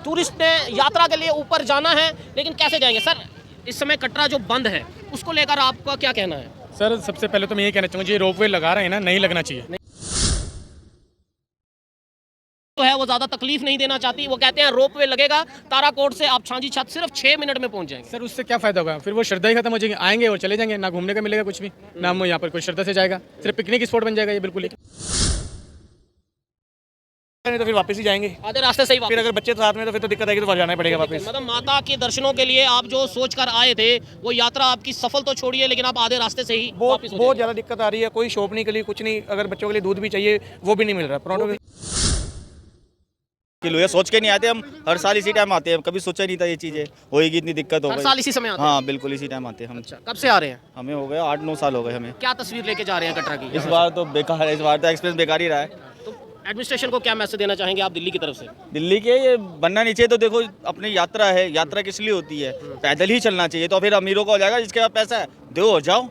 Tourist ने यात्रा के लिए ऊपर जाना है, लेकिन कैसे जाएंगे सर? इस समय कटरा जो बंद है उसको लेकर आपका क्या कहना है? सर सबसे पहले तो मैं ये कहना चाहूँगा, ये रोपवे लगा रहे हैं ना, नहीं लगना चाहिए। तो है वो ज़्यादा तकलीफ नहीं देना चाहती, वो कहते हैं रोपवे लगेगा ताराकोट से आप छांजी छत सिर्फ 6 मिनट में पहुंच जाएंगे। सर उससे क्या फ़ायदा होगा? फिर वो श्रद्धा ही खत्म हो जाएगी, आएंगे और चले जाएंगे, ना घूमने का मिलेगा कुछ भी, ना हम यहाँ पर कोई श्रद्धा से जाएगा, सिर्फ पिकनिक स्पॉट बन जाएगा ये बिल्कुल ही। नहीं तो फिर वापस ही जाएंगे, आधे रास्ते से ही फिर अगर बच्चे साथ में तो फिर तो दिक्कत आएगी, तो जाना ही पड़ेगा वापस। मतलब माता के दर्शनों के लिए आप जो सोच कर आए थे वो यात्रा आपकी सफल तो छोड़िए, लेकिन आप आधे रास्ते से ही वापस हो बहुत ज़्यादा दिक्कत आ रही है। कोई शॉप नहीं खुली, कुछ नहीं। अगर बच्चों के लिए दूध भी चाहिए वो भी नहीं मिल रहा। परोठों भी किलो है, सोच के नहीं आते हम, हर साल इसी टाइम आते हैं, कभी सोचा नहीं था ये चीज़ें होएगी, इतनी दिक्कत हो हर गई। साल इसी समय आते हैं? हाँ बिल्कुल इसी टाइम आते हैं हम। अच्छा, कब से आ रहे हैं? हमें हो गए 8-9 साल हो गए हमें। क्या तस्वीर लेके जा रहे हैं कटरा की? इस बार तो बेकार है, इस बार तो एक्सपीरियंस बेकार ही रहा है। तो एडमिनिस्ट्रेशन को क्या मैसेज देना चाहेंगे आप दिल्ली की तरफ से? दिल्ली के ये बनना नहीं चाहिए। तो देखो अपनी यात्रा है, यात्रा किस लिए होती है? पैदल ही चलना चाहिए। तो फिर अमीरों को हो जाएगा, जिसके पास पैसा है दो और जाओ।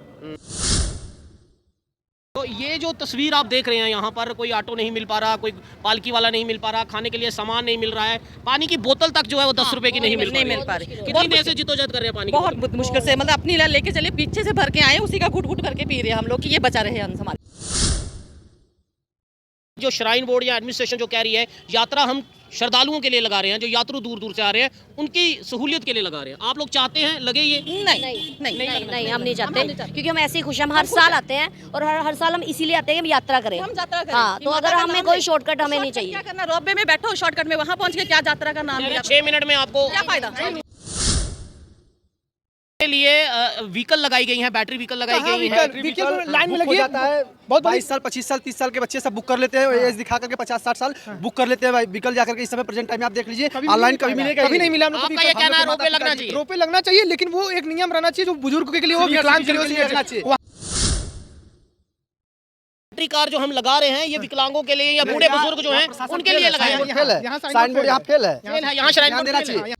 तो ये जो तस्वीर आप देख रहे हैं, यहाँ पर कोई ऑटो नहीं मिल पा रहा, कोई पालकी वाला नहीं मिल पा रहा, खाने के लिए सामान नहीं मिल रहा है, पानी की बोतल तक जो है वो 10 रुपए की नहीं मिल पा रही। कितनी देर से जिद्दोजहद कर रहे हैं पानी की? बहुत मुश्किल से, मतलब अपनी लेके चले, पीछे से भर के आए, उसी का घुट घुट करके पी रहे हैं हम लोग कि ये बचा रहे हम हमारे। जो श्राइन बोर्ड या एडमिनिस्ट्रेशन जो कह रही है यात्रा हम श्रद्धालुओं के लिए लगा रहे हैं, जो यात्रु दूर दूर से आ रहे हैं उनकी सहूलियत के लिए लगा रहे हैं, आप लोग चाहते हैं लगे ये? नहीं हम नहीं चाहते, क्योंकि हम ऐसी खुश, हम हर साल आते हैं और हर साल हम इसीलिए आते हैं कि हम यात्रा करें। हाँ, तो अगर हमें कोई शॉर्टकट हमें नहीं चाहिए। क्या करना, रोपवे में बैठो शॉर्टकट में, वहाँ पहुँच के क्या यात्रा का नाम लिया? 6 मिनट में आपको क्या फायदा? के लिए व्हीकल लगाई गई हैं, बैटरी व्हीकल लगाई गई हैं। व्हीकल लाइन में लगी जाता है। बहुत 22 साल 25 साल 30 साल के बच्चे सब बुक कर लेते हैं, एज दिखा करके 50-60 साल बुक कर लेते हैं व्हीकल जाकर के। इस समय प्रेजेंट टाइम में आप देख लीजिए, ऑनलाइन कभी मिलेगा, कभी नहीं मिला। आपका ये कहना है रोपवे लगना चाहिए? रोपवे लगना चाहिए, लेकिन वो एक नियम रहना चाहिए जो बुजुर्ग के लिए हो, विकलांग के लिए रहना चाहिए। बैटरी कार जो हम लगा रहे हैं ये विकलांगों के लिए या बूढ़े बुजुर्ग जो हैं उनके लिए लगाया है। साइन बोर्ड यहाँ फेल है, यहाँ श्राइन बोर्ड देना चाहिए।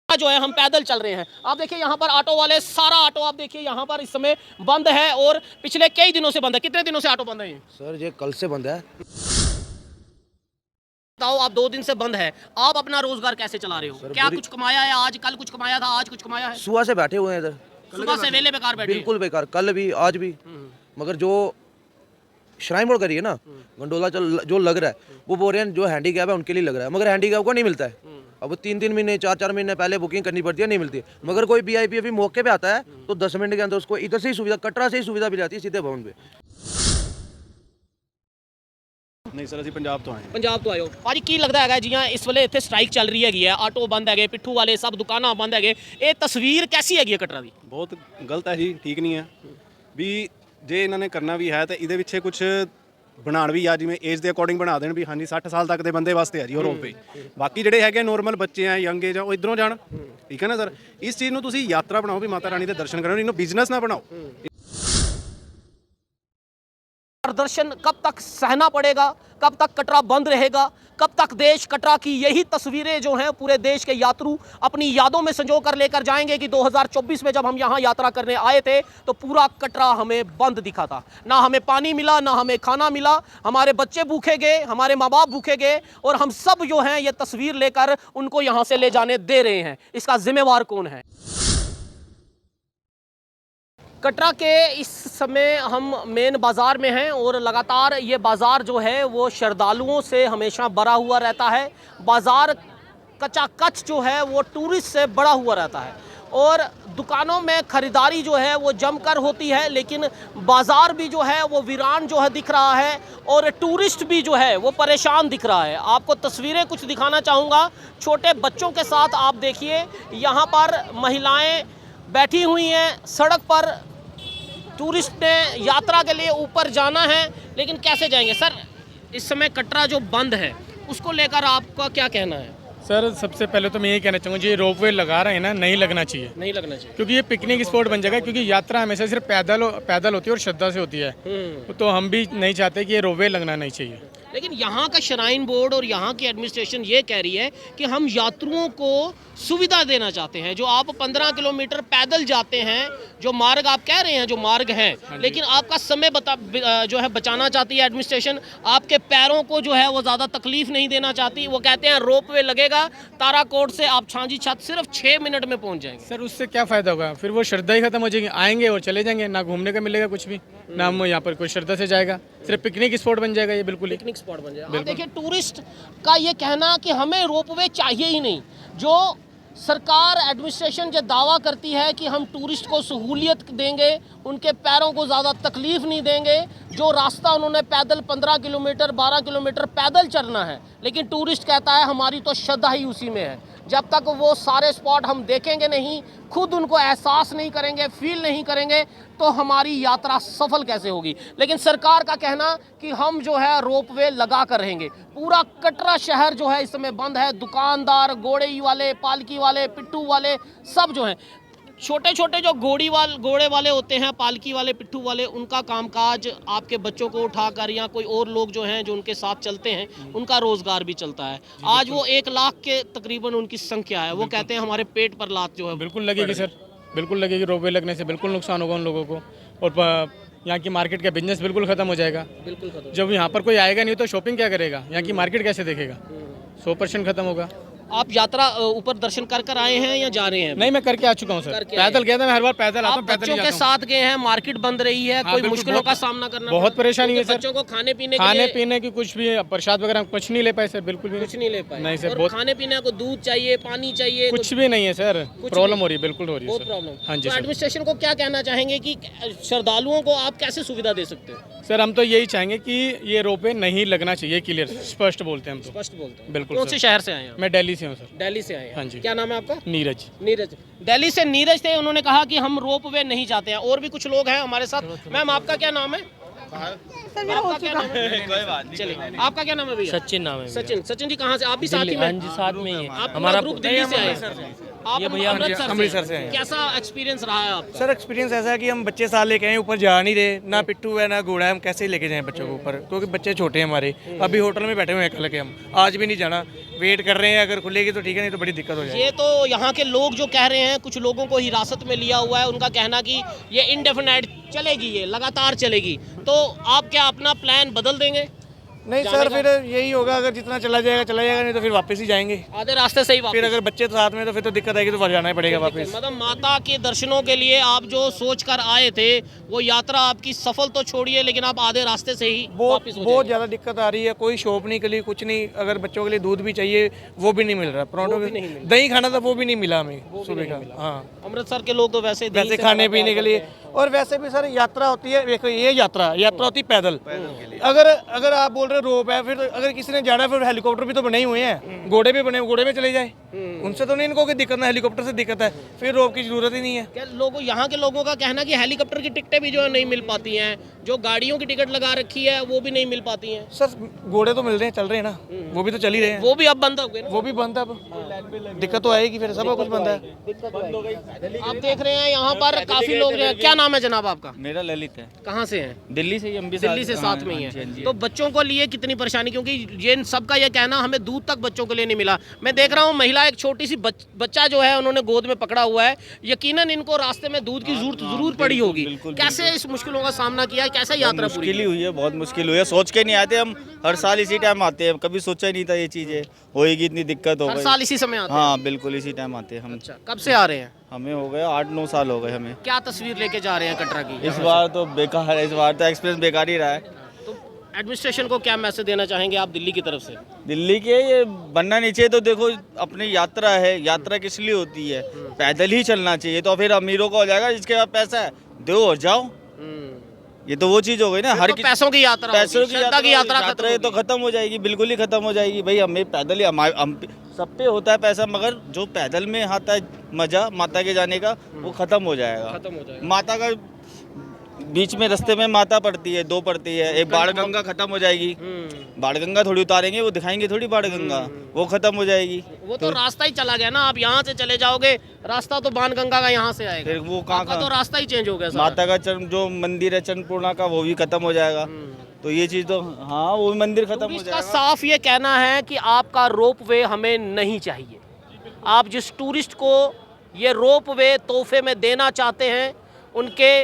जो है हम पैदल चल रहे हैं, आप देखिए यहाँ पर ऑटो वाले, सारा ऑटो आप देखिए यहाँ पर इस समय बंद है और पिछले कई दिनों से बंद है। कितने दिनों से ऑटो बंद है ये? सर ये कल से बंद है। बताओ, आप 2 दिन से बंद है, आप अपना रोजगार कैसे चला रहे हो? क्या कुछ कमाया है आज? कल कुछ कमाया था, आज कुछ कमाया है? सुबह से बैठे हुए हैं इधर, सुबह से वेले बेकार बैठे? बिल्कुल बेकार, कल भी आज भी। मगर जो श्राइन बोर्ड करी है ना, गंडोला जो लग रहा है, वो बोल रहे हैं जो हैंडीकैप है उनके लिए लग रहा है, मगर हैंडीकैप को नहीं मिलता है। अब 3-3 महीने 4-4 महीने पहले बुकिंग करनी पड़ती है, नहीं मिलती है। मगर कोई वीआईपी अभी मौके पे आता है तो 10 मिनट के अंदर उसको इधर से ही सुविधा, कटरा से ही सुविधा मिल जाती है सीधे भवन पे। नहीं सर, ਅਸੀਂ पंजाब तो आए हैं। पंजाब तो आयो भाजी, की लगता है जियां इस वेले इत्थे स्ट्राइक चल रही है, ऑटो बंद है, पिट्ठू वाले सब दुकाना बंद है, ये तस्वीर कैसी है कटरा की? बहुत गलत है जी, ठीक नहीं है भी। जे इन्होंने करना भी है तो ये पिछे कुछ ਬਣਾਉਣ ਵੀ ਆ, ਜਿਵੇਂ ਏਜ ਦੇ ਅਕੋਰਡਿੰਗ ਬਣਾ ਦੇਣ ਵੀ ਹਾਂਜੀ 60 ਸਾਲ ਤੱਕ ਦੇ ਬੰਦੇ ਵਾਸਤੇ ਆ ਜੀ ਉਹ ਰੋਪਵੇ। ਬਾਕੀ ਜਿਹੜੇ ਹੈਗੇ ਨੋਰਮਲ ਬੱਚੇ ਆ, ਯੰਗ ਏਜ ਆ, ਉਹ ਇਧਰੋਂ ਜਾਣ। ਠੀਕ ਹੈ ਨਾ ਸਰ, ਇਸ ਚੀਜ਼ ਨੂੰ ਤੁਸੀਂ ਯਾਤਰਾ ਬਣਾਓ ਵੀ ਮਾਤਾ ਰਾਣੀ ਦੇ ਦਰਸ਼ਨ ਕਰੋ, ਇਹਨੂੰ ਬਿਜ਼ਨਸ ਨਾ ਬਣਾਓ। प्रदर्शन कब तक सहना पड़ेगा, कब तक कटरा बंद रहेगा, कब तक देश कटरा की यही तस्वीरें जो हैं पूरे देश के यात्रु अपनी यादों में संजो कर लेकर जाएंगे कि 2024 में जब हम यहाँ यात्रा करने आए थे तो पूरा कटरा हमें बंद दिखा था, ना हमें पानी मिला, ना हमें खाना मिला, हमारे बच्चे भूखे गए, हमारे माँ बाप भूखे गए, और हम सब जो हैं ये तस्वीर लेकर उनको यहाँ से ले जाने दे रहे हैं। इसका जिम्मेवार कौन है? कटरा के इस समय हम मेन बाज़ार में हैं और लगातार ये बाज़ार जो है वो श्रद्धालुओं से हमेशा भरा हुआ रहता है। बाज़ार कचाकच जो है वो टूरिस्ट से भरा हुआ रहता है और दुकानों में ख़रीदारी जो है वो जमकर होती है, लेकिन बाज़ार भी जो है वो वीरान जो है दिख रहा है और टूरिस्ट भी जो है वो परेशान दिख रहा है। आपको तस्वीरें कुछ दिखाना चाहूँगा, छोटे बच्चों के साथ आप देखिए यहाँ पर महिलाएँ बैठी हुई हैं सड़क पर। टूरिस्ट ने यात्रा के लिए ऊपर जाना है, लेकिन कैसे जाएंगे सर? इस समय कटरा जो बंद है उसको लेकर आपका क्या कहना है? सर सबसे पहले तो मैं ये कहना चाहूँगा, ये रोपवे लगा रहे हैं ना, नहीं लगना चाहिए। नहीं लगना चाहिए क्योंकि ये पिकनिक स्पॉट बन जाएगा, क्योंकि यात्रा हमेशा सिर्फ पैदल होती है और श्रद्धा से होती है। तो हम भी नहीं चाहते कि ये रोपवे लगना नहीं चाहिए। लेकिन यहाँ का श्राइन बोर्ड और यहाँ की एडमिनिस्ट्रेशन ये कह रही है कि हम यात्रियों को सुविधा देना चाहते हैं। जो आप 15 किलोमीटर पैदल जाते हैं, जो मार्ग आप कह रहे हैं जो मार्ग है, लेकिन आपका समय जो है बचाना चाहती है एडमिनिस्ट्रेशन। आपके पैरों को जो है वो ज़्यादा तकलीफ नहीं देना चाहती। वो कहते हैं रोपवे लगेगा ताराकोट से आप छांजी छत सिर्फ 6 मिनट में पहुँच जाएंगे। सर उससे क्या फ़ायदा होगा? फिर वो श्रद्धा ही खत्म हो जाएगी। आएंगे और चले जाएंगे, ना घूमने का मिलेगा कुछ भी, ना हम यहाँ पर कोई श्रद्धा से जाएगा। सिर्फ पिकनिक स्पॉट बन जाएगा ये, बिल्कुल पिकनिक स्पॉट बन जाएगा। देखिए टूरिस्ट का ये कहना कि हमें रोपवे चाहिए ही नहीं। जो सरकार एडमिनिस्ट्रेशन जो दावा करती है कि हम टूरिस्ट को सहूलियत देंगे, उनके पैरों को ज़्यादा तकलीफ नहीं देंगे, जो रास्ता उन्होंने पैदल 15 किलोमीटर 12 किलोमीटर पैदल चलना है, लेकिन टूरिस्ट कहता है हमारी तो श्रद्धा ही उसी में है। जब तक वो सारे स्पॉट हम देखेंगे नहीं, खुद उनको एहसास नहीं करेंगे, फील नहीं करेंगे, तो हमारी यात्रा सफल कैसे होगी। लेकिन सरकार का कहना कि हम जो है रोपवे लगा कर रहेंगे। पूरा कटरा शहर जो है इस समय बंद है। दुकानदार, घोड़े वाले, पालकी वाले, पिट्ठू वाले सब जो हैं, छोटे छोटे जो घोड़े वाले होते हैं, पालकी वाले, पिट्ठू वाले, उनका कामकाज आपके बच्चों को उठाकर या कोई और लोग जो हैं जो उनके साथ चलते हैं, उनका रोजगार भी चलता है। आज वो 1 लाख के तकरीबन उनकी संख्या है। वो कहते हैं हमारे पेट पर लात जो है बिल्कुल लगेगी सर, बिल्कुल लगेगी। रोपवे लगने से बिल्कुल नुकसान होगा उन लोगों को, और यहाँ की मार्केट का बिजनेस बिल्कुल ख़त्म हो जाएगा। बिल्कुल खत्म। जब यहाँ पर कोई आएगा नहीं तो शॉपिंग क्या करेगा, यहाँ की मार्केट कैसे देखेगा? 100% ख़त्म होगा। आप यात्रा ऊपर दर्शन कर आए हैं या जा रहे हैं? नहीं, मैं करके आ चुका हूँ सर। पैदल गया था मैं, हर बार पैदल आता आप हूँ, पैदल बच्चों ही के जाता हूँ। साथ गए हैं, मार्केट बंद रही है, कोई बिल्कुल, मुश्किलों का सामना करना बहुत पड़ा? परेशानी है सर। बच्चों को खाने पीने की कुछ भी प्रसाद वगैरह कुछ नहीं ले पाए सर, बिल्कुल भी कुछ नहीं ले पाए। नहीं सर, और बहुत खाने पीने को दूध चाहिए, पानी चाहिए, कुछ भी नहीं है सर। प्रॉब्लम हो रही है, बिल्कुल हो रही है बहुत सर। प्रॉब्लम। हाँ जी तो सर। एडमिनिस्ट्रेशन को क्या कहना चाहेंगे कि श्रद्धालुओं को आप कैसे सुविधा दे सकते हो? सर हम तो यही चाहेंगे कि ये रोपवे नहीं लगना चाहिए, क्लियर स्पष्ट बोलते हैं हम तो। स्पष्ट बोलते हैं। बिल्कुल कौन सर। से शहर से आए हैं? मैं दिल्ली से हूँ सर। दिल्ली से आए हैं। हाँ जी। क्या नाम है आपका? नीरज। नीरज। दिल्ली से नीरज थे। उन्होंने कहा कि हम रोपवे नहीं चाहते हैं। और भी कुछ लोग हैं हमारे साथ। मैम आपका क्या नाम है? आपका क्या नाम है? चलिए, आपका क्या नाम है भैया? सचिन नाम है। सचिन जी कहाँ से? आप भी साथ ही में? हाँ जी, साथ में ही है। आप हमारा ग्रुप दिल्ली से आए? आप ये भैया अमृतसर से आए। कैसा एक्सपीरियंस रहा है आपका? सर एक्सपीरियंस ऐसा है कि हम बच्चे साथ लेके आए, ऊपर जा नहीं रहे, ना पिट्ठू है ना घोड़ा है, हम कैसे लेके जाएं बच्चों को ऊपर, क्योंकि बच्चे छोटे हैं हमारे। अभी होटल में बैठे हुए हैं कल के, हम आज भी नहीं जाना, वेट कर रहे हैं। अगर खुलेगी तो ठीक है, नहीं तो बड़ी दिक्कत हो जाएगी। ये तो यहाँ के लोग जो कह रहे हैं, कुछ लोगों को हिरासत में लिया हुआ है, उनका कहना कि ये इंडेफिनाइट चलेगी, ये लगातार चलेगी। तो आप क्या अपना प्लान बदल देंगे? नहीं सर, फिर यही होगा, अगर जितना चला जाएगा, नहीं तो फिर वापस ही जाएंगे। आधे रास्ते से ही वापस। फिर अगर बच्चे तो साथ में तो फिर तो दिक्कत आएगी, तो फिर जाना ही पड़ेगा वापस। मतलब माता के दर्शनों के लिए आप जो सोच कर आए थे, वो यात्रा आपकी सफल तो छोड़िए, लेकिन आप आधे रास्ते से ही वापस हो बहुत ज़्यादा दिक्कत आ रही है। कोई शॉप नहीं खुली, कुछ नहीं। अगर बच्चों के लिए दूध भी चाहिए वो भी नहीं मिल रहा, पराठों दही खाना था वो भी नहीं मिला हमें सुबह का। हाँ, अमृतसर के लोग तो वैसे खाने पीने के लिए। और वैसे भी सर यात्रा होती है, देखो ये यात्रा होती है पैदल। अगर आप बोल रहे रोप है, फिर अगर किसी ने जाना है, फिर हेलीकॉप्टर भी तो बने ही हुए हैं, घोड़े भी बने, घोड़े में चले जाए। उनसे तो नहीं इनको कोई दिक्कत, ना हेलीकॉप्टर से दिक्कत है, फिर रोप की जरूरत ही नहीं है। क्या लोगों यहाँ के लोगों का कहना कि हेलीकॉप्टर की टिकटें भी जो है नहीं मिल पाती हैं, जो गाड़ियों की टिकट लगा रखी है वो भी नहीं मिल पाती हैं। सर घोड़े तो मिल रहे हैं, चल रहे हैं ना, वो भी तो चल ही रहे हैं। वो भी अब बंद हो गए ना? वो भी बंद है, अब दिक्कत तो आएगी, फिर सब कुछ बंद है। आप देख रहे हैं यहाँ पर काफी लोग हैं। क्या नाम है जनाब आपका? मेरा ललित है। कहाँ से हैं? दिल्ली से ही, हम भी दिल्ली से साथ में ही है। तो बच्चों को लिए कितनी परेशानी, क्योंकि ये सबका ये कहना हमें दूध तक बच्चों के लिए नहीं मिला। मैं देख रहा हूँ महिला एक छोटी सी बच्चा जो है उन्होंने गोद में पकड़ा हुआ है। यकीनन इनको रास्ते में दूध की जरूर पड़ी होगी। कैसे इस मुश्किलों का सामना किया, कैसे यात्रा पूरी मुश्किल ही हुई है, बहुत मुश्किल हुई है। सोच के नहीं आते हम, हर साल इसी टाइम आते हैं, कभी सोचा ही नहीं था ये चीज़ें होएगी, इतनी दिक्कत हो हर गई। साल इसी समय आते हैं? हाँ बिल्कुल इसी टाइम आते हैं हम। अच्छा, कब से आ रहे हैं? हमें हो गए 8-9 साल हो गए हमें। क्या तस्वीर लेके जा रहे हैं कटरा की? इस बार तो बेकार है, इस बार तो एक्सपीरियंस बेकार ही रहा है। तो एडमिनिस्ट्रेशन को क्या मैसेज देना चाहेंगे आप दिल्ली की तरफ से? दिल्ली के ये बनना नहीं चाहिए। तो देखो अपनी यात्रा है, यात्रा किस लिए होती है? पैदल ही चलना चाहिए। तो फिर अमीरों का हो जाएगा, जिसके पास पैसा है दो और जाओ। ये तो वो चीज हो गई ना, हर तो पैसों की यात्रा, पैसों की श्रद्धा की यात्रा ये तो खत्म हो जाएगी, बिल्कुल ही खत्म हो जाएगी। भाई हमें पैदल ही, हम सब पे होता है पैसा, मगर जो पैदल में आता है मजा माता के जाने का, वो खत्म हो जाएगा। माता का बीच में रास्ते में माता पड़ती है, 2 पड़ती है। एक बाढ़ गंगा खत्म हो जाएगी, बाढ़ गंगा थोड़ी उतारेंगे, वो दिखाएंगे थोड़ी बाढ़ गंगा, वो खत्म हो जाएगी। वो तो रास्ता ही चला गया ना, आप यहाँ से चले जाओगे, रास्ता तो बाण गंगा का यहाँ से आएगा, फिर वो कहाँ तो रास्ता ही चेंज हो गया। माता का जो मंदिर है चंद्रपूर्णा का, वो भी खत्म हो जाएगा। तो ये चीज़ तो हाँ वो भी मंदिर खत्म हो टूरिस्ट का जाएगा। साफ ये कहना है कि आपका रोप वे हमें नहीं चाहिए। आप जिस टूरिस्ट को ये रोप वे तोहफे में देना चाहते हैं, उनके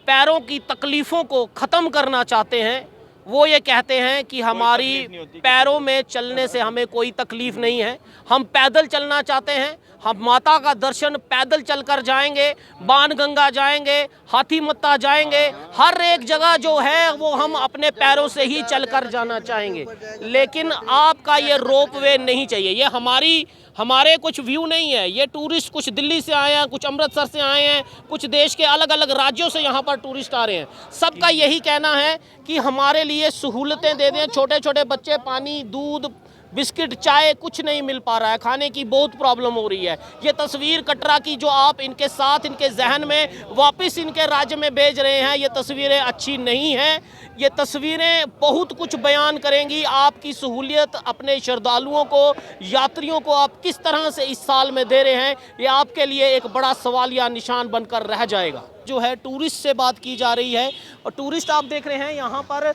पैरों की तकलीफ़ों को ख़त्म करना चाहते हैं, वो ये कहते हैं कि हमारी पैरों में चलने से हमें कोई तकलीफ़ नहीं है, हम पैदल चलना चाहते हैं, हम माता का दर्शन पैदल चलकर जाएंगे, बाणगंगा जाएंगे, हाथी मत्ता जाएंगे, हर एक जगह जो है वो हम अपने पैरों से ही चलकर जाना चाहेंगे। लेकिन आपका ये रोप वे नहीं चाहिए। ये हमारे कुछ व्यू नहीं है। ये टूरिस्ट कुछ दिल्ली से आए हैं, कुछ अमृतसर से आए हैं, कुछ देश के अलग अलग राज्यों से यहाँ पर टूरिस्ट आ रहे हैं। सबका यही कहना है कि हमारे लिए सहूलतें दे दें। छोटे छोटे बच्चे पानी, दूध, बिस्किट, चाय कुछ नहीं मिल पा रहा है, खाने की बहुत प्रॉब्लम हो रही है। ये तस्वीर कटरा की जो आप इनके साथ, इनके जहन में वापस इनके राज्य में भेज रहे हैं, ये तस्वीरें अच्छी नहीं हैं। ये तस्वीरें बहुत कुछ बयान करेंगी आपकी सहूलियत, अपने श्रद्धालुओं को, यात्रियों को आप किस तरह से इस साल में दे रहे हैं, ये आपके लिए एक बड़ा सवालिया निशान बनकर रह जाएगा। जो है टूरिस्ट से बात की जा रही है और टूरिस्ट आप देख रहे हैं यहाँ पर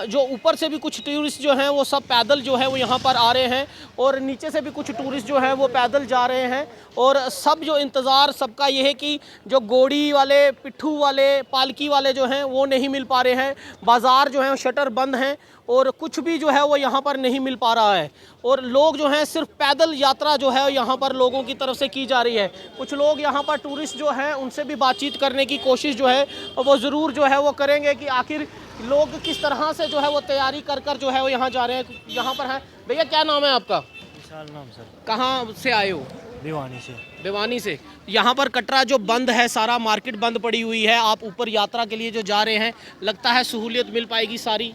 जो ऊपर से भी कुछ टूरिस्ट जो हैं वो सब पैदल जो है वो यहाँ पर आ रहे हैं और नीचे से भी कुछ टूरिस्ट जो है वो पैदल जा रहे हैं और सब जो इंतज़ार सबका ये है कि जो घोड़ी वाले, पिट्ठू वाले, पालकी वाले जो हैं वो नहीं मिल पा रहे हैं। बाज़ार जो है शटर बंद हैं और कुछ भी जो है वो यहाँ पर नहीं मिल पा रहा है और लोग जो हैं सिर्फ पैदल यात्रा जो है यहाँ पर लोगों की तरफ से की जा रही है। कुछ लोग यहाँ पर टूरिस्ट जो हैं उनसे भी बातचीत करने की कोशिश जो है वो ज़रूर जो है वो करेंगे कि आखिर लोग किस तरह से जो है वो तैयारी कर कर जो है वो यहाँ जा रहे हैं। यहाँ पर है भैया, क्या नाम है आपका? विशाल नाम सर। कहाँ से आए हो? भिवानी से। भिवानी से। यहाँ पर कटरा जो बंद है, सारा मार्केट बंद पड़ी हुई है, आप ऊपर यात्रा के लिए जो जा रहे हैं, लगता है सहूलियत मिल पाएगी सारी?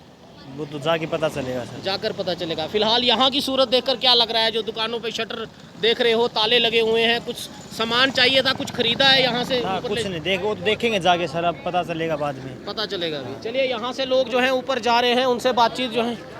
वो तो जाके पता चलेगा सर। जाकर पता चलेगा। फिलहाल यहाँ की सूरत देखकर क्या लग रहा है? जो दुकानों पे शटर देख रहे हो, ताले लगे हुए हैं, कुछ सामान चाहिए था, कुछ खरीदा है यहाँ से? हाँ, कुछ नहीं, वो तो देखेंगे जाके सर, अब पता चलेगा बाद में। पता चलेगा अभी। चलिए, यहाँ से लोग जो हैं ऊपर जा रहे हैं, उनसे बातचीत जो है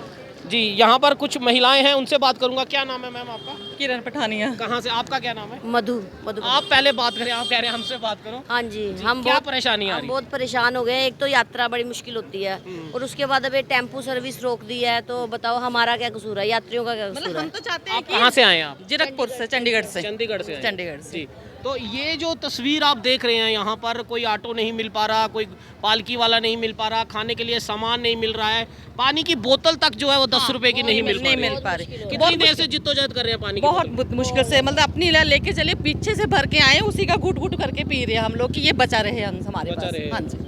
जी, यहाँ पर कुछ महिलाएं हैं, उनसे बात करूंगा। क्या नाम है मैम आपका? किरण पठानिया। कहाँ से? आपका क्या नाम है? मधु। आप पहले बात करें, आप कह रहे हैं हमसे बात करो। हाँ जी, हम क्या बहुत परेशानी आ रही है? बहुत परेशान हो गए हैं। एक तो यात्रा बड़ी मुश्किल होती है और उसके बाद अब ये टेम्पो सर्विस रोक दी है, तो बताओ हमारा क्या कसूर है, यात्रियों का क्या कसूर मतलब है? हम तो चाहते हैं आप कहाँ से आए हैं? आप जीरकपुर से, चंडीगढ़ से। चंडीगढ़ से आए हैं। चंडीगढ़ से। जी, तो ये जो तस्वीर आप देख रहे हैं, यहाँ पर कोई ऑटो नहीं मिल पा रहा, कोई पालकी वाला नहीं मिल पा रहा, खाने के लिए सामान नहीं मिल रहा है, पानी की बोतल तक जो है वो 10 रुपए की नहीं मिल पा रही। कितनी देर से जिद्दोजहद कर रहे हैं पानी की? बहुत मुश्किल से, मतलब अपनी लेके चले, पीछे से भर के आए, उसी का घुट घुट करके पी रहे हैं हम लोग कि ये बचा रहे हम हमारे बचा पास। रहे। हाँ जी,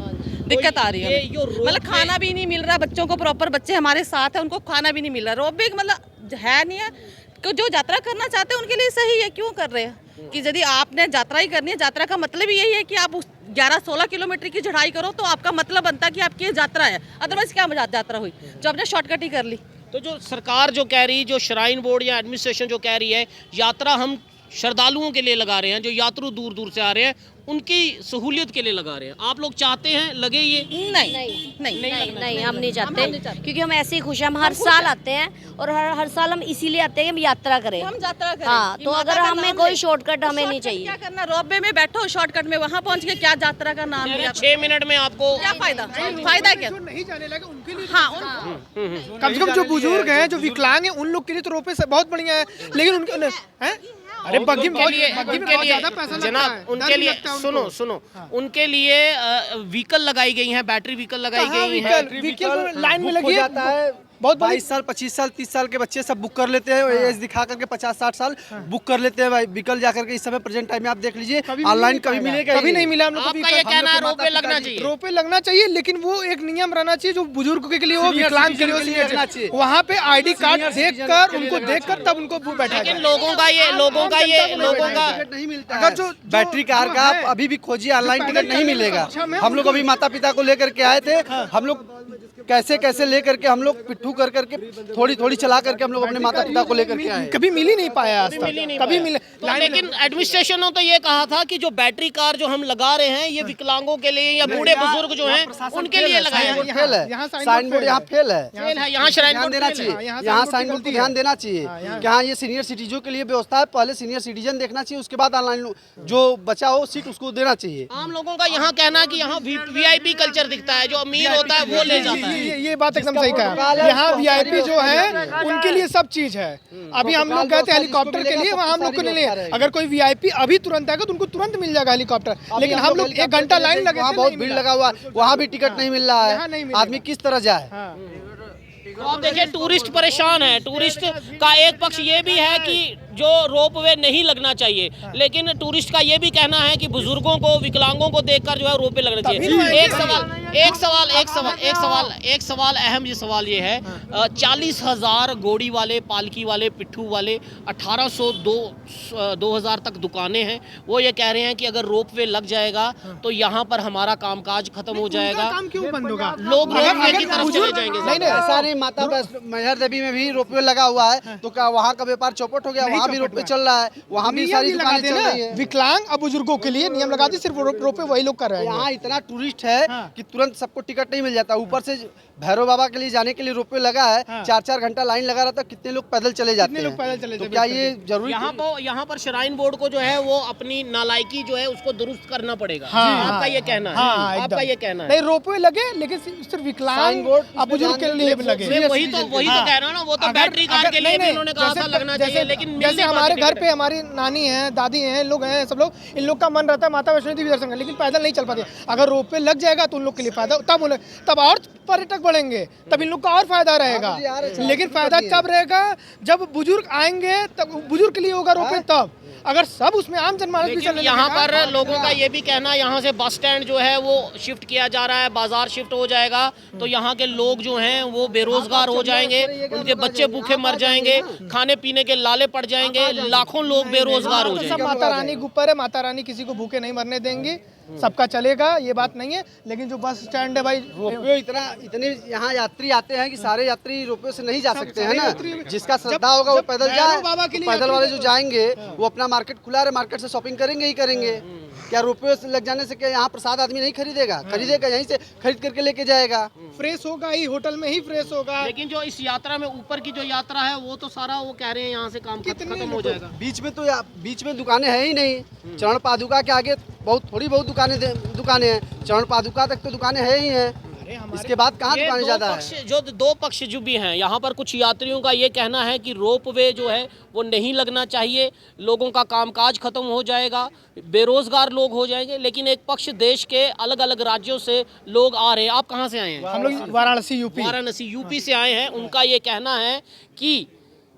दिक्कत आ रही है। ये जो रोप मतलब खाना भी नहीं मिल रहा बच्चों को प्रॉपर, बच्चे हमारे साथ है, उनको खाना भी नहीं मिल रहा। रोप भी मतलब है नहीं है, जो यात्रा करना चाहते हैं उनके लिए सही है, क्यों कर रहे हैं कि यदि आपने यात्रा ही करनी है, यात्रा का मतलब ही यही है कि आप उस 11-16 किलोमीटर की चढ़ाई करो, तो आपका मतलब बनता है कि आपकी यात्रा है। अदरवाइज क्या यात्रा हुई जो आपने शॉर्टकट ही कर ली। तो जो सरकार जो कह रही, जो श्राइन बोर्ड या एडमिनिस्ट्रेशन जो कह रही है, यात्रा हम श्रद्धालुओं के लिए लगा रहे हैं, जो यात्रु दूर दूर से आ रहे हैं उनकी सहूलियत के लिए लगा रहे हैं। आप लोग चाहते हैं लगे ये? नहीं, हम नहीं चाहते, क्योंकि हम ऐसे ही खुश हैं। हम हर साल आते हैं और हर साल हम इसीलिए आते हैं कि हम यात्रा करें। हम यात्रा करें। हाँ, तो अगर हमें कोई शॉर्टकट हमें नहीं चाहिए। क्या करना, रोपवे में बैठो, शॉर्टकट में वहाँ पहुँच के क्या यात्रा का नाम लिया? 6 मिनट में आपको क्या फायदा? फायदा क्या? नहीं जाने लगे उनके लिए हाँ, कम से कम जो बुजुर्ग हैं, जो विकलांग हैं, उन लोग के लिए तो रोपे से बहुत बढ़िया है, लेकिन उनके हैं अरे बग्गी में ज्यादा पैसा जनाब, उनके लिए सुनो, उनके लिए व्हीकल लगाई गई हैं, बैटरी व्हीकल लगाई गई हैं। व्हीकल लाइन में लगी जाता है। बहुत 22 साल, 25 साल, 30 साल के बच्चे सब बुक कर लेते हैं, एज दिखा करके 50-60 साल बुक कर लेते हैं भाई, व्हीकल जाकर के। इस समय प्रेजेंट टाइम में आप देख लीजिए, ऑनलाइन कभी मिलेगा, कभी नहीं मिला हम लोग को। आपका ये कहना है रोपवे लगना चाहिए? रोपवे लगना चाहिए, लेकिन वो एक नियम रहना चाहिए जो बुजुर्ग के लिए हो, विकलांग के लिए रहना चाहिए। वहाँ पे ID कार्ड देखकर, उनको देखकर तब उनको बैठा। लेकिन लोगों का नहीं मिलता। अगर जो बैटरी कार का आप अभी भी खोजिए, ऑनलाइन टिकट नहीं मिलेगा। हम लोग अभी माता पिता को लेकर के आए थे, हम लोग कैसे लेकर के हम लोग पिट्ठू कर करके थोड़ी चला करके हम लोग अपने माता पिता को लेकर के आए। कभी मिल ही नहीं पाया आज तक, कभी मिले। लेकिन एडमिनिस्ट्रेशन ने तो ये कहा था कि जो बैटरी कार जो हम लगा रहे हैं, ये विकलांगों के लिए या बूढ़े बुजुर्ग जो हैं उनके लिए लगाया है। फेल है, साइन बोर्ड यहाँ फेल है। यहाँ श्राइन ध्यान देना चाहिए, यहाँ साइन बोर्ड को ध्यान देना चाहिए कि हाँ, ये सीनियर सिटीजन के लिए व्यवस्था है। पहले सीनियर सिटीजन देखना चाहिए, उसके बाद ऑनलाइन जो बचा हो सीट उसको देना चाहिए। आम लोगों का यहाँ कहना है कि यहाँ VIP कल्चर दिखता है, जो अमीर होता है वो ले जाता है। ये बात एकदम सही कहा। यहाँ वीआईपी जो है उनके लिए सब चीज है। अभी हम लोग गए थे हेलीकॉप्टर के लिए, वहाँ हम लोग को नहीं लिए। अगर कोई वीआईपी अभी तुरंत आएगा तो उनको तुरंत मिल जाएगा हेलीकॉप्टर, लेकिन हम लोग 1 घंटा लाइन लगे, वहाँ बहुत भीड़ लगा हुआ, वहाँ भी टिकट नहीं मिल रहा है, आदमी किस तरह जाए। तो आप देखिए टूरिस्ट परेशान है। टूरिस्ट का एक पक्ष ये भी है कि जो रोपवे नहीं लगना चाहिए, लेकिन टूरिस्ट का ये भी कहना है कि बुजुर्गों को, विकलांगों को देखकर जो है रोपवे लगना चाहिए। एक सवाल अहम ये सवाल ये है, 40,000 घोड़ी वाले, पालकी वाले, पिट्ठू वाले, 1800-2000 तक दुकानें हैं। वो ये कह रहे हैं कि अगर रोपवे लग जाएगा तो यहाँ पर हमारा कामकाज खत्म हो जाएगा। काम क्यों बंद होगा? लोग रोपवे की तरफ चले जाएंगे। नहीं, ऐसा नहीं, माता मैहर देवी में भी रोपवे लगा हुआ है, तो क्या वहाँ का व्यापार चौपट हो गया? वहाँ भी रोपवे चल रहा है, वहाँ भी सारी दुकानें चल रही है। विकलांग और बुजुर्गों के लिए नियम लगा दी, सिर्फ रोपवे वही लोग कर रहे हैं। यहाँ इतना टूरिस्ट है कि तुरंत सबको टिकट नहीं मिल जाता। ऊपर से भैरव बाबा के लिए जाने के लिए रोपवे लगा है, 4-4 घंटा लाइन लगा रहता, कितने लोग पैदल चले जाते हैं। तो क्या ये जरूरी? यहाँ पर श्राइन बोर्ड को जो है वो अपनी नालायकी जो है उसको दुरुस्त करना पड़ेगा। आपका ये कहना है? आपका ये कहना है? नहीं, रोपवे लगे लेकिन सिर्फ विकलांग और बुजुर्ग के लिए लगे। वही तो कह रहा हूँ ना, वो तो बैटरी कार के लिए भी उन्होंने कहा था लगना चाहिए, लेकिन जैसे हमारे घर पे हमारी नानी है, दादी हैं, लोग हैं, सब लोग, इन लोग का मन रहता है माता वैष्णो देवी दर्शन करने, लेकिन पैदल नहीं चल पाते। अगर रोपवे लग जाएगा तो उन लोग के लिए फायदा, तब और पर्यटक बढ़ेंगे, तब इन लोग का और फायदा रहेगा। लेकिन फायदा तब रहेगा जब बुजुर्ग आएंगे, तब बुजुर्ग के लिए होगा रोपवे। तब अगर सब उसमें आम जनमानस भी चलने यहाँ पर लोगों का ये भी कहना है, यहाँ से बस स्टैंड जो है वो शिफ्ट किया जा रहा है, बाजार शिफ्ट हो जाएगा, तो यहाँ के लोग जो हैं वो बेरोजगार हो जाएंगे, उनके बच्चे भूखे मर जाएंगे, खाने पीने के लाले पड़ जाएंगे, लाखों लोग बेरोजगार हो जाएंगे। माता रानी के ऊपर है, माता रानी किसी को भूखे नहीं मरने देंगी, सबका चलेगा, ये बात नहीं है। लेकिन जो बस स्टैंड है भाई, रोपवे इतने यहाँ यात्री आते हैं कि सारे यात्री रोपवे से नहीं जा सकते हैं ना। जिसका श्रद्धा होगा वो पैदल जाए, पैदल वाले जो जाएंगे वो अपना मार्केट खुला है, मार्केट से शॉपिंग करेंगे ही करेंगे। क्या रोपवे से लग जाने से क्या यहाँ प्रसाद आदमी नहीं खरीदेगा? खरीदेगा, यहीं से खरीद करके लेके जाएगा, फ्रेश होगा ही, होटल में ही फ्रेश होगा। लेकिन जो इस यात्रा में ऊपर की जो यात्रा है वो तो सारा वो कह रहे हैं यहाँ से काम खत्म हो जाएगा। बीच में दुकानें है ही नहीं। चरण पादुका के आगे थोड़ी बहुत दुकानें हैं, चरण पादुका तक तो दुकानें है ही हैं। इसके बाद कहाँ दुकानें ज्यादा है? जो दो पक्ष जो भी हैं यहाँ पर, कुछ यात्रियों का ये कहना है कि रोपवे जो है वो नहीं लगना चाहिए, लोगों का कामकाज खत्म हो जाएगा, बेरोजगार लोग हो जाएंगे। लेकिन एक पक्ष देश के अलग अलग राज्यों से लोग आ रहे हैं। आप कहाँ से आए हैं? हम लोग वाराणसी यूपी से आए हैं। उनका ये कहना है कि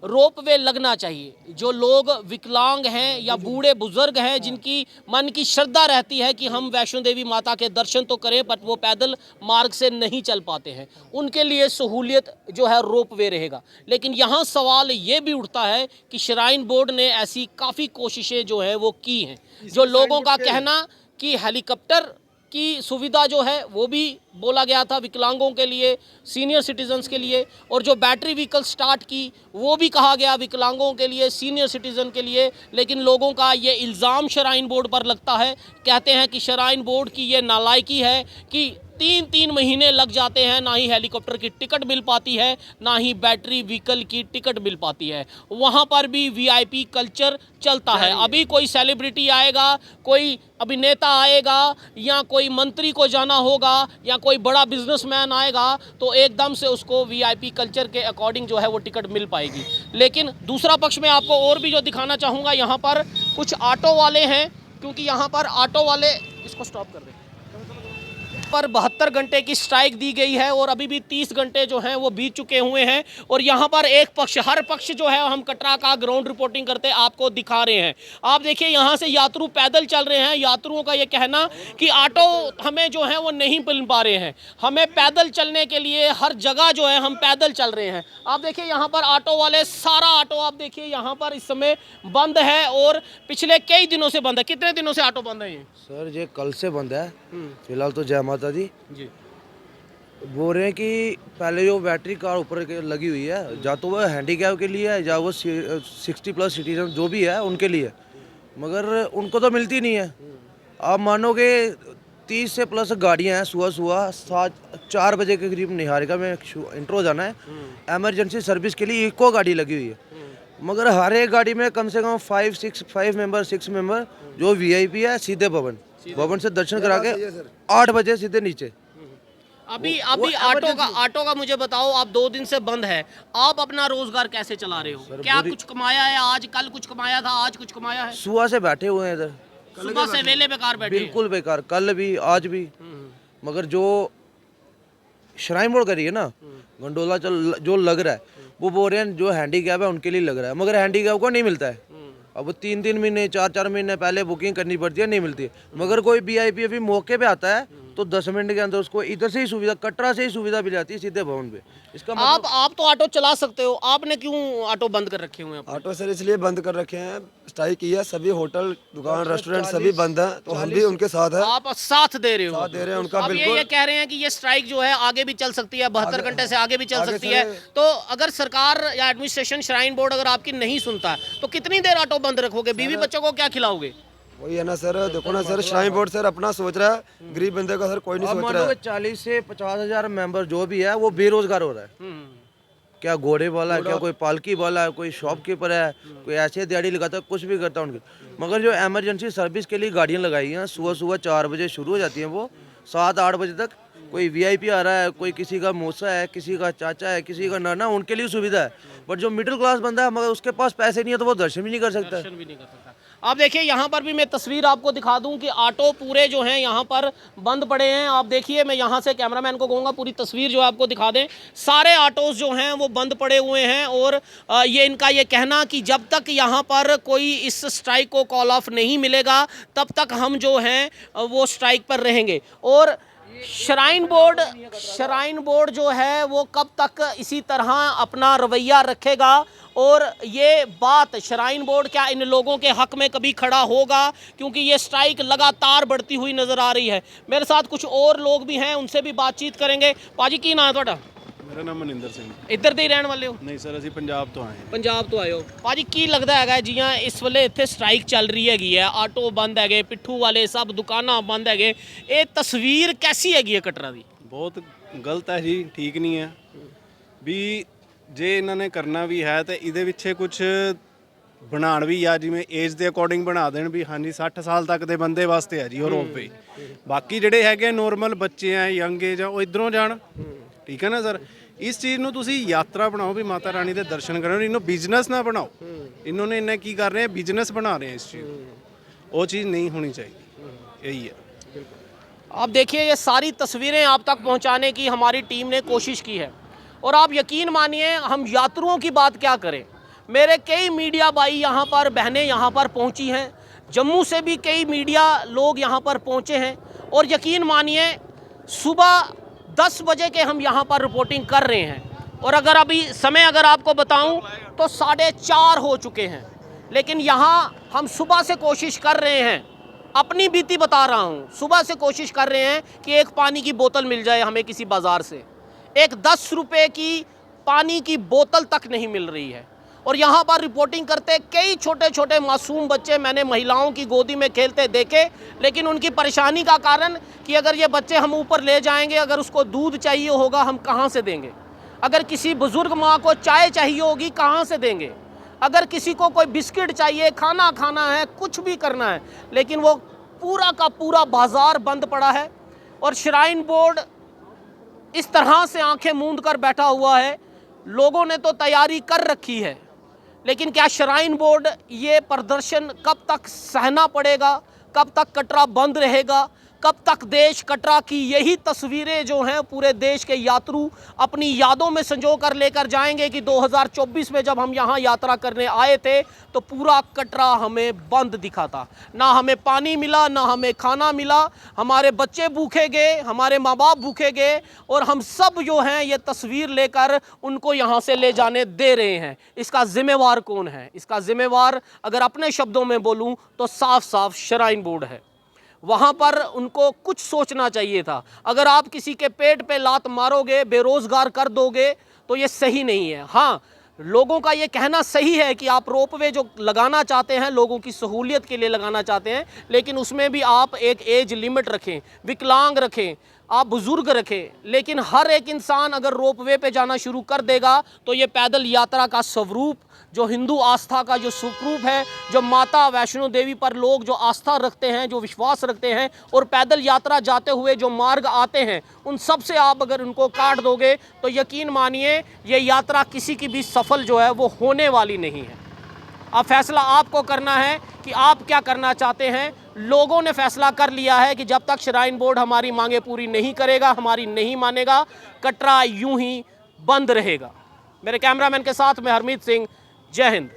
रोपवे लगना चाहिए। जो लोग विकलांग हैं या बूढ़े बुजुर्ग हैं, जिनकी मन की श्रद्धा रहती है कि हम वैष्णो देवी माता के दर्शन तो करें, बट वो पैदल मार्ग से नहीं चल पाते हैं, उनके लिए सहूलियत जो है रोपवे रहेगा। लेकिन यहाँ सवाल ये भी उठता है कि श्राइन बोर्ड ने ऐसी काफ़ी कोशिशें जो है वो की हैं। जो लोगों का कहना कि हेलीकॉप्टर की सुविधा जो है वो भी बोला गया था विकलांगों के लिए, सीनियर सिटीजन्स के लिए, और जो बैटरी व्हीकल स्टार्ट की वो भी कहा गया विकलांगों के लिए, सीनियर सिटीजन के लिए। लेकिन लोगों का ये इल्ज़ाम श्राइन बोर्ड पर लगता है, कहते हैं कि श्राइन बोर्ड की ये नालायकी है कि 3-3 महीने लग जाते हैं, ना ही हेलीकॉप्टर की टिकट मिल पाती है, ना ही बैटरी व्हीकल की टिकट मिल पाती है। वहाँ पर भी वीआईपी कल्चर चलता है। अभी कोई सेलिब्रिटी आएगा, कोई अभिनेता आएगा, या कोई मंत्री को जाना होगा, या कोई बड़ा बिजनेसमैन आएगा, तो एकदम से उसको वीआईपी कल्चर के अकॉर्डिंग जो है वो टिकट मिल पाएगी। लेकिन दूसरा पक्ष में आपको और भी जो दिखाना चाहूँगा, यहाँ पर कुछ ऑटो वाले हैं, क्योंकि यहाँ पर ऑटो वाले, इसको स्टॉप कर दें, पर 72 घंटे की स्ट्राइक दी गई है और अभी भी 30 घंटे जो हैं वो बीत चुके हुए हैं। और यहाँ पर एक पक्ष, हर पक्ष जो है, हम कटरा का ग्राउंड रिपोर्टिंग करते आपको दिखा रहे हैं। आप देखिए यहाँ से यात्रु पैदल चल रहे हैं। यात्रुओं का ये कहना कि ऑटो हमें जो है वो नहीं मिल पा रहे हैं, हमें पैदल चलने के लिए हर जगह जो है हम पैदल चल रहे हैं। आप देखिए यहाँ पर ऑटो वाले, सारा ऑटो आप देखिए यहाँ पर इस समय बंद है, और पिछले कई दिनों से बंद है। कितने दिनों से ऑटो बंद है ये? सर ये कल से बंद है फिलहाल तो। जय माता दी जी। बोल रहे हैं कि पहले जो बैटरी कार ऊपर लगी हुई है, या तो वो हैंडीकैप के लिए है, या वो 60+ सिटीजन जो भी है उनके लिए, मगर उनको तो मिलती नहीं है। आप मानोगे 30 से प्लस गाड़ियां हैं। सुबह 4 बजे के करीब निहारिका में इंट्रो जाना है, एमरजेंसी सर्विस के लिए इको गाड़ी लगी हुई है, मगर हर एक गाड़ी में कम से कम 6 मेंबर जो वीआईपी है सीधे भवन से दर्शन करा के 8 बजे सीधे नीचे। अभी अभी ऑटो का मुझे बताओ, आप 2 दिन से बंद है, आप अपना रोजगार कैसे चला रहे हो? क्या कुछ कमाया है आज? कल कुछ कमाया था, आज कुछ कमाया है? सुबह से बैठे हुए हैं इधर, सुबह से वेले बेकार बैठे बिल्कुल बेकार, कल भी आज भी। मगर जो श्राइन बोर्ड करी है ना, गंडोला जो लग रहा है, वो बोल रहे हैं जो हैंडीकैप है उनके लिए लग रहा है, मगर हैंडीकैप को नहीं मिलता है। अब 3-3 महीने 4-4 महीने पहले बुकिंग करनी पड़ती है, नहीं मिलती है। मगर कोई वीआईपी अभी मौके पे आता है तो 10 मिनट के अंदर उसको इधर से ही सुविधा, कटरा से ही सुविधा मिल जाती है सीधे भवन पे। इसका आप तो ऑटो चला सकते हो, आपने क्यों ऑटो बंद कर रखे हुए हैं? ऑटो सर इसलिए बंद कर रखे हैं, स्ट्राइक की है, सभी होटल दुकान रेस्टोरेंट सभी बंद है, तो हम भी उनके साथ है। आप साथ दे रहे हो? साथ दे रहे हैं उनका, अब बिल्कुल। ये कह रहे हैं कि ये स्ट्राइक जो है आगे भी चल सकती है, 72 घंटे से आगे भी चल सकती है। तो अगर सरकार या एडमिनिस्ट्रेशन, श्राइन बोर्ड अगर आपकी नहीं सुनता है तो कितनी देर ऑटो बंद रखोगे? बीवी बच्चों को क्या खिलाओगे? वही है ना सर, देखो ना सर, श्राइन बोर्ड सर अपना सोच रहा है, गरीब बंदे का सर कोई नहीं सोच रहा है। 40 से 50 हजार मेंबर जो भी है वो बेरोजगार हो रहा है। क्या घोड़े वाला है, क्या कोई पालकी वाला है, कोई शॉपकीपर है, कोई ऐसे दिहाड़ी लगाता है, कुछ भी करता है उनकी। मगर जो इमरजेंसी सर्विस के लिए गाड़ियां लगाई हैं, सुबह 4 बजे शुरू हो जाती हैं, वो 7-8 बजे तक। कोई वीआईपी आ रहा है, कोई किसी का मौसा है, किसी का चाचा है, किसी का नाना, उनके लिए सुविधा है। बट जो मिडिल क्लास बंदा है, मगर उसके पास पैसे नहीं है तो वो दर्शन भी नहीं कर सकता। आप देखिए यहाँ पर भी मैं तस्वीर आपको दिखा दूं कि ऑटो पूरे जो हैं यहाँ पर बंद पड़े हैं। आप देखिए, मैं यहाँ से कैमरामैन को कहूँगा पूरी तस्वीर जो है आपको दिखा दें। सारे ऑटोज़ जो हैं वो बंद पड़े हुए हैं और ये इनका ये कहना कि जब तक यहाँ पर कोई इस स्ट्राइक को कॉल ऑफ नहीं मिलेगा तब तक हम जो हैं वो स्ट्राइक पर रहेंगे। और श्राइन बोर्ड जो है वो कब तक इसी तरह अपना रवैया रखेगा? और ये बात श्राइन बोर्ड क्या इन लोगों के हक में कभी खड़ा होगा? क्योंकि ये स्ट्राइक लगातार बढ़ती हुई नज़र आ रही है। मेरे साथ कुछ और लोग भी हैं, उनसे भी बातचीत करेंगे। पाजी की नाम है ਤੁਹਾਡਾ? मेरा नाम मनिंदर सिंह। ਇੱਧਰ ਦੇ ਹੀ ਰਹਿਣ ਵਾਲੇ ਹੋ? नहीं सर, ਅਸੀਂ ਪੰਜਾਬ ਤੋਂ ਆਏ ਹਾਂ। ਪੰਜਾਬ ਤੋਂ ਆਏ ਹੋ। ਭਾਜੀ ਕੀ ਲੱਗਦਾ ਹੈਗਾ ਜਿਹਾਂ ਇਸ ਵੇਲੇ ਇੱਥੇ ਸਟ੍ਰਾਈਕ ਚੱਲ ਰਹੀ ਹੈਗੀ ਹੈ, ਆਟੋ ਬੰਦ ਹੈਗੇ, ਪਿੱਠੂ ਵਾਲੇ ਸਭ ਦੁਕਾਨਾਂ ਬੰਦ ਹੈਗੇ, ਇਹ ਤਸਵੀਰ ਕੈਸੀ ਹੈਗੀ ਹੈ ਕਟਰਾ ਦੀ? ਬਹੁਤ ਗਲਤ ਹੈ ਜੀ, ਠੀਕ ਨਹੀਂ ਹੈ। ਵੀ ਜੇ ਇਹਨਾਂ ਨੇ ਕਰਨਾ ਵੀ ਹੈ ਤੇ ਇਹਦੇ ਪਿੱਛੇ ਕੁਝ ਬਣਾਉਣ ਵੀ ਆ, ਜਿਵੇਂ ਏਜ ਦੇ ਅਕੋਰਡਿੰਗ ਬਣਾ ਦੇਣ ਵੀ ਹਾਂਜੀ 60 ਸਾਲ ਤੱਕ ਦੇ ਬੰਦੇ ਵਾਸਤੇ ਹੈ ਜੀ ਉਹ ਰੋਪਵੇ। ਬਾਕੀ ਜਿਹੜੇ ਹੈਗੇ ਨੋਰਮਲ ਬੱਚੇ ਆ, ਯੰਗ ਏਜ ਆ, ਉਹ ਇਧਰੋਂ ਜਾਣ। ਠੀਕ ਹੈ ਨਾ ਸਰ? ਇਸ ਚੀਜ਼ ਨੂੰ ਤੁਸੀਂ ਯਾਤਰਾ ਬਣਾਓ ਵੀ ਮਾਤਾ ਰਾਣੀ ਦੇ ਦਰਸ਼ਨ ਕਰੋ, ਇਹਨੂੰ ਬਿਜ਼ਨਸ ਨਾ ਬਣਾਓ। ਇਹਨਾਂ ਨੇ ਇੰਨੇ ਕੀ ਕਰ ਰਹੇ ਆ, ਬਿਜ਼ਨਸ ਬਣਾ ਰਹੇ ਆ ਇਸ ਚੀਜ਼ ਨੂੰ। ਉਹ ਚੀਜ਼ नहीं होनी चाहिए, यही है। आप देखिए, ये सारी तस्वीरें आप तक पहुंचाने की हमारी टीम ने कोशिश की है और आप यकीन मानिए हम यात्रियों की बात क्या करें। मेरे कई मीडिया भाई यहाँ पर, बहनें यहाँ पर पहुँची हैं, जम्मू से भी कई मीडिया लोग यहाँ पर पहुँचे हैं और यकीन मानिए सुबह 10 बजे के हम यहाँ पर रिपोर्टिंग कर रहे हैं और अगर अभी समय अगर आपको बताऊं तो 4:30 हो चुके हैं। लेकिन यहाँ हम सुबह से कोशिश कर रहे हैं, अपनी बीती बता रहा हूँ, सुबह से कोशिश कर रहे हैं कि एक पानी की बोतल मिल जाए हमें किसी बाज़ार से। एक 10 रुपये की पानी की बोतल तक नहीं मिल रही है। और यहाँ पर रिपोर्टिंग करते कई छोटे छोटे मासूम बच्चे मैंने महिलाओं की गोदी में खेलते देखे, लेकिन उनकी परेशानी का कारण कि अगर ये बच्चे हम ऊपर ले जाएंगे, अगर उसको दूध चाहिए होगा हम कहाँ से देंगे? अगर किसी बुज़ुर्ग माँ को चाय चाहिए होगी कहाँ से देंगे? अगर किसी को कोई बिस्किट चाहिए, खाना खाना है, कुछ भी करना है, लेकिन वो पूरा का पूरा बाज़ार बंद पड़ा है। और श्राइन बोर्ड इस तरह से आंखें मूंद कर बैठा हुआ है। लोगों ने तो तैयारी कर रखी है, लेकिन क्या श्राइन बोर्ड ये प्रदर्शन कब तक सहना पड़ेगा? कब तक कटरा बंद रहेगा? कब तक देश कटरा की यही तस्वीरें जो हैं पूरे देश के यात्रु अपनी यादों में संजो कर लेकर जाएंगे कि 2024 में जब हम यहाँ यात्रा करने आए थे तो पूरा कटरा हमें बंद दिखा था, ना हमें पानी मिला, ना हमें खाना मिला, हमारे बच्चे भूखे गए, हमारे माँ बाप भूखे गए और हम सब जो हैं ये तस्वीर लेकर उनको यहाँ से ले जाने दे रहे हैं। इसका ज़िम्मेवार कौन है? इसका ज़िम्मेवार अगर अपने शब्दों में बोलूँ तो साफ साफ श्राइन बोर्ड है। वहाँ पर उनको कुछ सोचना चाहिए था। अगर आप किसी के पेट पे लात मारोगे, बेरोज़गार कर दोगे तो ये सही नहीं है। हाँ, लोगों का ये कहना सही है कि आप रोपवे जो लगाना चाहते हैं लोगों की सहूलियत के लिए लगाना चाहते हैं, लेकिन उसमें भी आप एक एज लिमिट रखें, विकलांग रखें, आप बुज़ुर्ग रखें। लेकिन हर एक इंसान अगर रोपवे पे जाना शुरू कर देगा तो ये पैदल यात्रा का स्वरूप जो हिंदू आस्था का जो स्वरूप है, जो माता वैष्णो देवी पर लोग जो आस्था रखते हैं, जो विश्वास रखते हैं और पैदल यात्रा जाते हुए जो मार्ग आते हैं, उन सब से आप अगर उनको काट दोगे तो यकीन मानिए ये यात्रा किसी की भी सफल जो है वो होने वाली नहीं है। अब फैसला आपको करना है कि आप क्या करना चाहते हैं। लोगों ने फैसला कर लिया है कि जब तक श्राइन बोर्ड हमारी मांगे पूरी नहीं करेगा, हमारी नहीं मानेगा, कटरा यूं ही बंद रहेगा। मेरे कैमरामैन के साथ मैं हरमीत सिंह, जय हिंद।